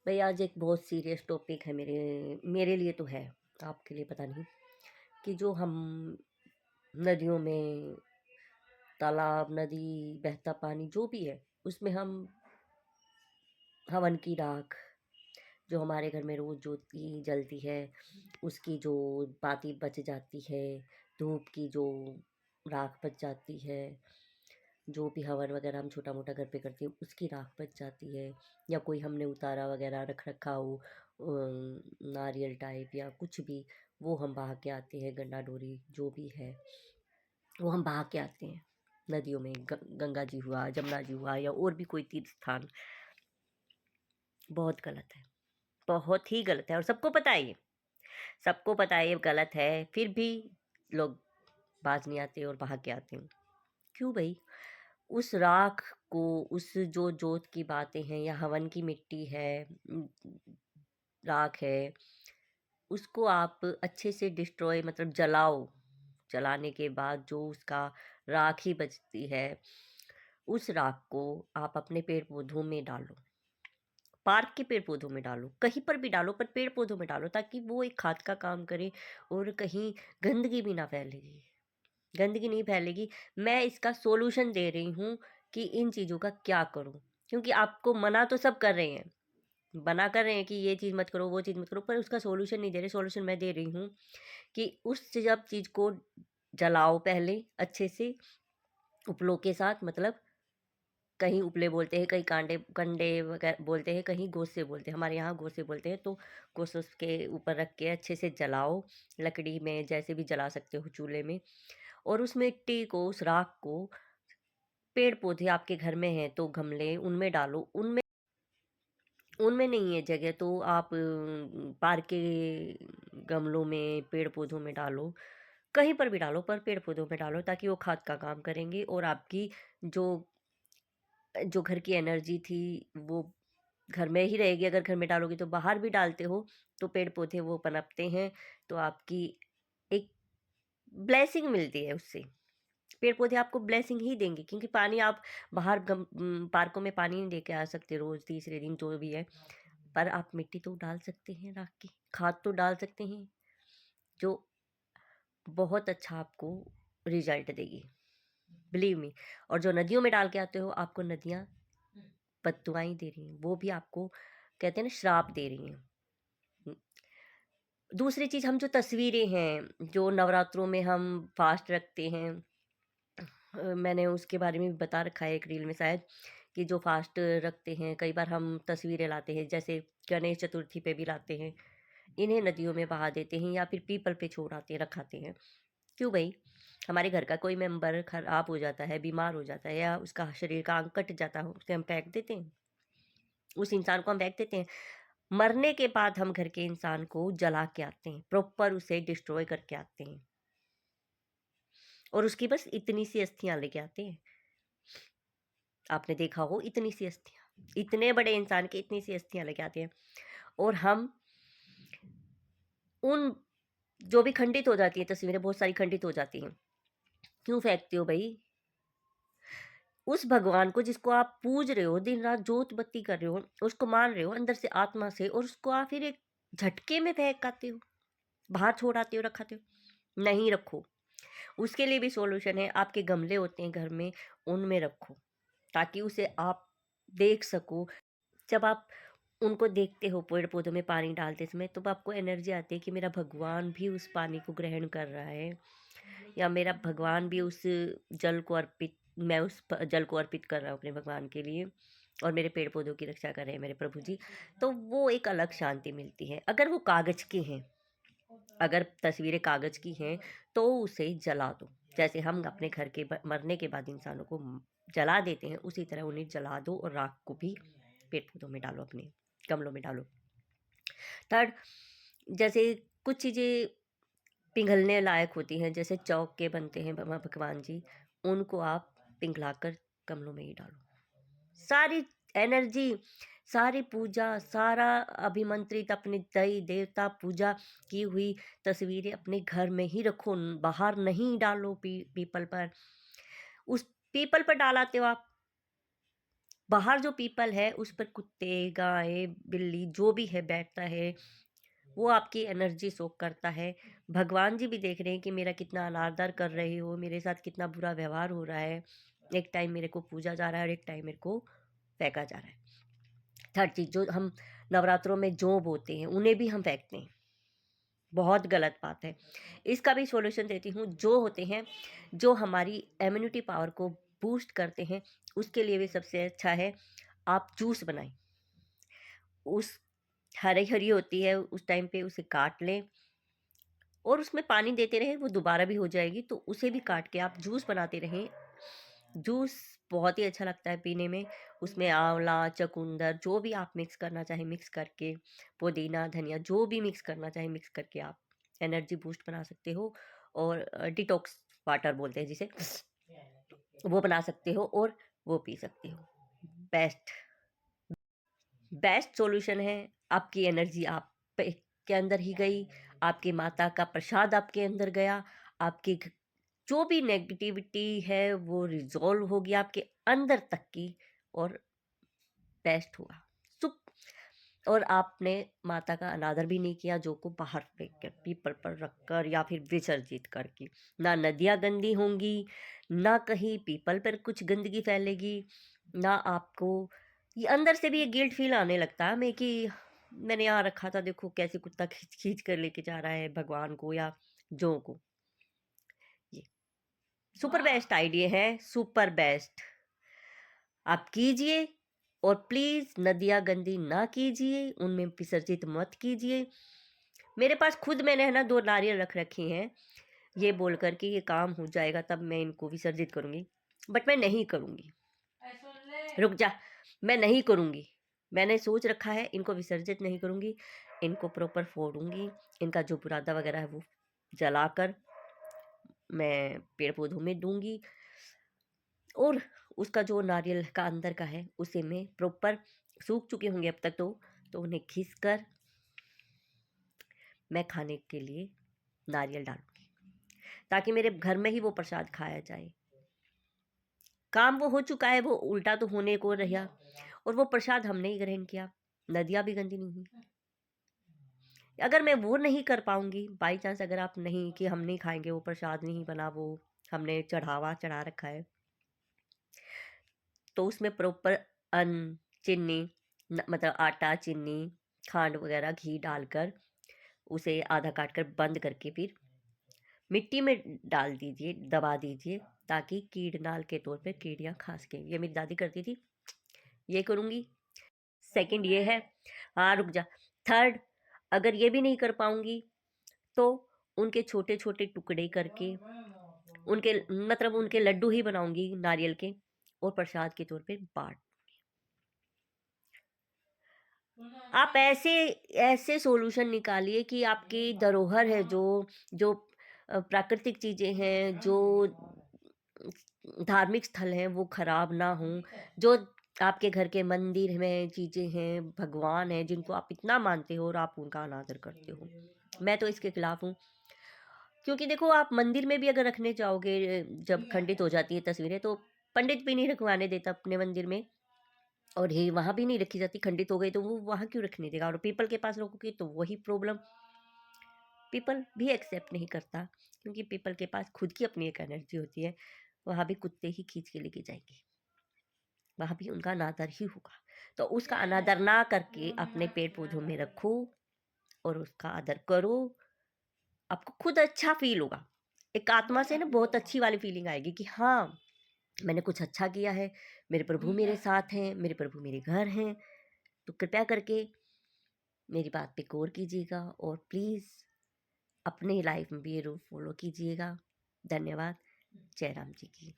भाई आज एक बहुत सीरियस टॉपिक है मेरे मेरे लिए तो है, आपके लिए पता नहीं। कि जो हम नदियों में, तालाब, नदी, बहता पानी जो भी है, उसमें हम हवन की राख, जो हमारे घर में रोज ज्योति जलती है, उसकी जो बाती बच जाती है, धूप की जो राख बच जाती है, जो भी हवन वगैरह हम छोटा मोटा घर पे करते हैं उसकी राख बच जाती है, या कोई हमने उतारा वगैरह रख रखा हो, नारियल टाइप या कुछ भी, वो हम बहा के आते हैं, गंडा डोरी जो भी है वो हम बहा के आते हैं नदियों में। गंगा जी हुआ, जमुना जी हुआ, या और भी कोई तीर्थ स्थान। बहुत गलत है, बहुत ही गलत है, और सबको पता है ये, सबको पता है ये गलत है, फिर भी लोग बाज नहीं आते और बहा के आते हैं। क्यों भाई? उस राख को, उस जो जोत की बातें हैं, या हवन की मिट्टी है, राख है, उसको आप अच्छे से डिस्ट्रॉय मतलब जलाओ। जलाने के बाद जो उसका राख ही बचती है, उस राख को आप अपने पेड़ पौधों में डालो। पार्क के पेड़ पौधों में डालो, कहीं पर भी डालो, पर पेड़ पौधों में डालो, ताकि वो एक खाद का काम करे और कहीं गंदगी भी ना फैलेगी। गंदगी नहीं फैलेगी। मैं इसका सॉल्यूशन दे रही हूँ कि इन चीज़ों का क्या करूँ, क्योंकि आपको मना तो सब कर रहे हैं, मना कर रहे हैं कि ये चीज़ मत करो, वो चीज़ मत करो, पर उसका सॉल्यूशन नहीं दे रहे। सॉल्यूशन मैं दे रही हूँ कि उस जब चीज़ को जलाओ पहले अच्छे से, उपलों के साथ, मतलब कहीं उपले बोलते हैं, कहीं कांडे कंडे वगैरह बोलते हैं, कहीं गोसे बोलते हैं, हमारे यहाँ गोसे बोलते हैं। तो गोसे उसके ऊपर रख के अच्छे से जलाओ, लकड़ी में जैसे भी जला सकते हो, चूल्हे में। और उस मिट्टी को, उस राख को, पेड़ पौधे आपके घर में हैं तो गमले उनमें डालो। उनमें उनमें नहीं है जगह तो आप पार्क के गमलों में, पेड़ पौधों में डालो, कहीं पर भी डालो, पर पेड़ पौधों में डालो, ताकि वो खाद का काम करेंगे और आपकी जो जो घर की एनर्जी थी वो घर में ही रहेगी। अगर घर में डालोगी तो बाहर भी डालते हो तो पेड़ पौधे वो पनपते हैं, तो आपकी एक ब्लेसिंग मिलती है उससे। पेड़ पौधे आपको ब्लेसिंग ही देंगे, क्योंकि पानी आप बाहर पार्कों में पानी नहीं लेके आ सकते रोज, तीसरे दिन जो भी है, पर आप मिट्टी तो डाल सकते हैं, राख की खाद तो डाल सकते हैं, जो बहुत अच्छा आपको रिजल्ट देगी, बिलीव मी। और जो नदियों में डाल के आते हो, आपको नदियाँ बददुआएं दे रही हैं, वो भी आपको कहते हैं ना, श्राप दे रही हैं। दूसरी चीज़, हम जो तस्वीरें हैं, जो नवरात्रों में हम फास्ट रखते हैं, मैंने उसके बारे में भी बता रखा है एक रील में शायद, कि जो फास्ट रखते हैं, कई बार हम तस्वीरें लाते हैं, जैसे गणेश चतुर्थी पे भी लाते हैं, इन्हें नदियों में बहा देते हैं या फिर पीपल पे छोड़ आते रखाते हैं। क्यों भाई? हमारे घर का कोई मेंबर खराब हो जाता है, बीमार हो जाता है, या उसका शरीर का अंग कट जाता है, उसे हम फेंक देते हैं, उस इंसान को हम फेंक देते हैं। मरने के बाद हम घर के इंसान को जला के आते हैं, प्रॉपर उसे डिस्ट्रॉय करके आते हैं, और उसकी बस इतनी सी अस्थियां लेके आते हैं। आपने देखा हो, इतनी सी अस्थियां, इतने बड़े इंसान की इतनी सी अस्थियां लेके आते हैं, और हम उन जो भी खंडित हो जाती है तस्वीरें, बहुत सारी खंडित हो जाती हैं, क्यों फेंकते हो भाई? उस भगवान को जिसको आप पूज रहे हो, दिन रात जोत बत्ती कर रहे हो, उसको मान रहे हो अंदर से, आत्मा से, और उसको आप फिर एक झटके में फेंक आते हो, बाहर छोड़ आते हो, रखाते हो। नहीं रखो। उसके लिए भी सॉल्यूशन है। आपके गमले होते हैं घर में, उनमें रखो, ताकि उसे आप देख सको। जब आप उनको देखते हो पेड़ पौधों में पानी डालते समय, तो आपको एनर्जी आती है कि मेरा भगवान भी उस पानी को ग्रहण कर रहा है, या मेरा भगवान भी उस जल को अर्पित मैं उस जल को अर्पित कर रहा हूँ अपने भगवान के लिए, और मेरे पेड़ पौधों की रक्षा कर रहे हैं मेरे प्रभु जी। तो वो एक अलग शांति मिलती है। अगर वो कागज की हैं, अगर तस्वीरें कागज की हैं, तो उसे जला दो। जैसे हम अपने घर के मरने के बाद इंसानों को जला देते हैं, उसी तरह उन्हें जला दो, और राख को भी पेड़ पौधों में डालो, अपने गमलों में डालो। थर्ड, जैसे कुछ चीज़ें पिघलने लायक होती हैं, जैसे चौक के बनते हैं भगवान जी, उनको आप पिघलाकर गमलों में ही डालो। सारी एनर्जी, सारी पूजा, सारा अभिमंत्रित, अपने दई देवता पूजा की हुई तस्वीरें अपने घर में ही रखो, बाहर नहीं डालो। पीपल पर, उस पीपल पर डालाते हो आप, बाहर जो पीपल है उस पर कुत्ते, गाय, बिल्ली जो भी है बैठता है, वो आपकी एनर्जी सोक करता है। भगवान जी भी देख रहे हैं कि मेरा कितना अनादर कर रहे हो, मेरे साथ कितना बुरा व्यवहार हो रहा है। एक टाइम मेरे को पूजा जा रहा है और एक टाइम मेरे को फेंका जा रहा है। थर्ड चीज़, जो हम नवरात्रों में जौ बोते हैं उन्हें भी हम फेंकते हैं, बहुत गलत बात है। इसका भी सॉल्यूशन देती हूँ। जो होते हैं जो हमारी इम्यूनिटी पावर को बूस्ट करते हैं, उसके लिए भी सबसे अच्छा है आप जूस बनाएं। उस हरी हरी होती है उस टाइम पे उसे काट लें और उसमें पानी देते रहें, वो दोबारा भी हो जाएगी, तो उसे भी काट के आप जूस बनाते रहें। जूस बहुत ही अच्छा लगता है पीने में। उसमें आंवला, चुकंदर जो भी आप मिक्स करना चाहें मिक्स करके, पुदीना, धनिया जो भी मिक्स करना चाहें मिक्स करके आप एनर्जी बूस्ट बना सकते हो। और डिटॉक्स वाटर बोलते हैं जिसे, वो बना सकते हो और वो पी सकते हो। बेस्ट बेस्ट सॉल्यूशन है। आपकी एनर्जी आप के अंदर ही गई, आपकी माता का प्रसाद आपके अंदर गया, आपकी जो भी नेगेटिविटी है वो रिजॉल्व होगी आपके अंदर तक की, और बेस्ट हुआ सुप। और आपने माता का अनादर भी नहीं किया, जो को बाहर फेंक कर, पीपल पर रखकर या फिर विसर्जित करके। ना नदियाँ गंदी होंगी, ना कहीं पीपल पर कुछ गंदगी फैलेगी, ना आपको ये अंदर से भी ये गिल्ट फील आने लगता है हमें कि मैंने यहाँ रखा था, देखो कैसे कुत्ता खींच खींच कर लेके जा रहा है भगवान को या जो को। ये सुपर बेस्ट आइडिया है, सुपर बेस्ट। आप कीजिए और प्लीज़ नदियाँ गंदी ना कीजिए, उनमें विसर्जित मत कीजिए। मेरे पास खुद मैंने है ना 2 नारियल रख रखे हैं, ये बोलकर कि ये काम हो जाएगा तब मैं इनको विसर्जित करूँगी, बट मैं नहीं करूँगी। रुक जा, मैं नहीं करूँगी। मैंने सोच रखा है इनको विसर्जित नहीं करूँगी, इनको प्रॉपर फोड़ूँगी, इनका जो बुरादा वगैरह है वो जलाकर मैं पेड़-पौधों में दूँगी। और उसका जो नारियल का अंदर का है उसे मैं प्रॉपर, सूख चुके होंगे अब तक तो उन्हें घिस कर मैं खाने के लिए नारियल डालूंगी, ताकि मेरे घर में ही वो प्रसाद खाया जाए। काम वो हो चुका है, वो उल्टा तो होने को रहा, और वो प्रसाद हमने ही ग्रहण किया, नदियाँ भी गंदी नहीं हुई। अगर मैं वो नहीं कर पाऊंगी, बाई चांस अगर आप नहीं कि हम नहीं खाएंगे, वो प्रसाद नहीं बना, वो हमने चढ़ावा चढ़ा रखा है, तो उसमें प्रॉपर अन्न, चीनी, मतलब आटा, चीनी, खांड वगैरह, घी डालकर उसे आधा काट कर बंद करके फिर मिट्टी में डाल दीजिए, दबा दीजिए, ताकि कीड़नाल के तौर पे कीड़ियाँ खा सकें। ये मेरी दादी करती थी, ये करूँगी। सेकंड ये है, हाँ रुक जा, थर्ड, अगर ये भी नहीं कर पाऊँगी तो उनके छोटे छोटे टुकड़े करके उनके, मतलब उनके लड्डू ही बनाऊंगी नारियल के, और प्रसाद के तौर पे बांट। आप ऐसे ऐसे सॉल्यूशन निकालिए कि आपकी धरोहर है, जो जो प्राकृतिक चीज़ें हैं, जो धार्मिक स्थल हैं, वो खराब ना हों। जो आपके घर के मंदिर में चीज़ें हैं, भगवान हैं जिनको आप इतना मानते हो और आप उनका अनादर करते हो, मैं तो इसके खिलाफ हूँ। क्योंकि देखो, आप मंदिर में भी अगर रखने जाओगे, जब खंडित हो जाती है तस्वीरें, तो पंडित भी नहीं रखवाने देता अपने मंदिर में, और ये वहाँ भी नहीं रखी जाती, खंडित हो गई तो वो वहाँ क्यों रखने देगा। और पीपल के पास रखोगे तो वही प्रॉब्लम, पीपल भी एक्सेप्ट नहीं करता, क्योंकि पीपल के पास खुद की अपनी एक एनर्जी होती है, वहाँ भी कुत्ते ही खींच के लेके जाएंगे, वहाँ भी उनका अनादर ही होगा। तो उसका अनादर ना करके अपने पेड़ पौधों में रखो और उसका आदर करो, आपको खुद अच्छा फील होगा। एक आत्मा से ना बहुत अच्छी वाली फीलिंग आएगी कि हाँ, मैंने कुछ अच्छा किया है, मेरे प्रभु मेरे साथ हैं, मेरे प्रभु मेरे घर हैं। तो कृपया करके मेरी बात पे गौर कीजिएगा और प्लीज़ अपनी लाइफ में भी ये रूल फॉलो कीजिएगा। धन्यवाद। जय राम जी की।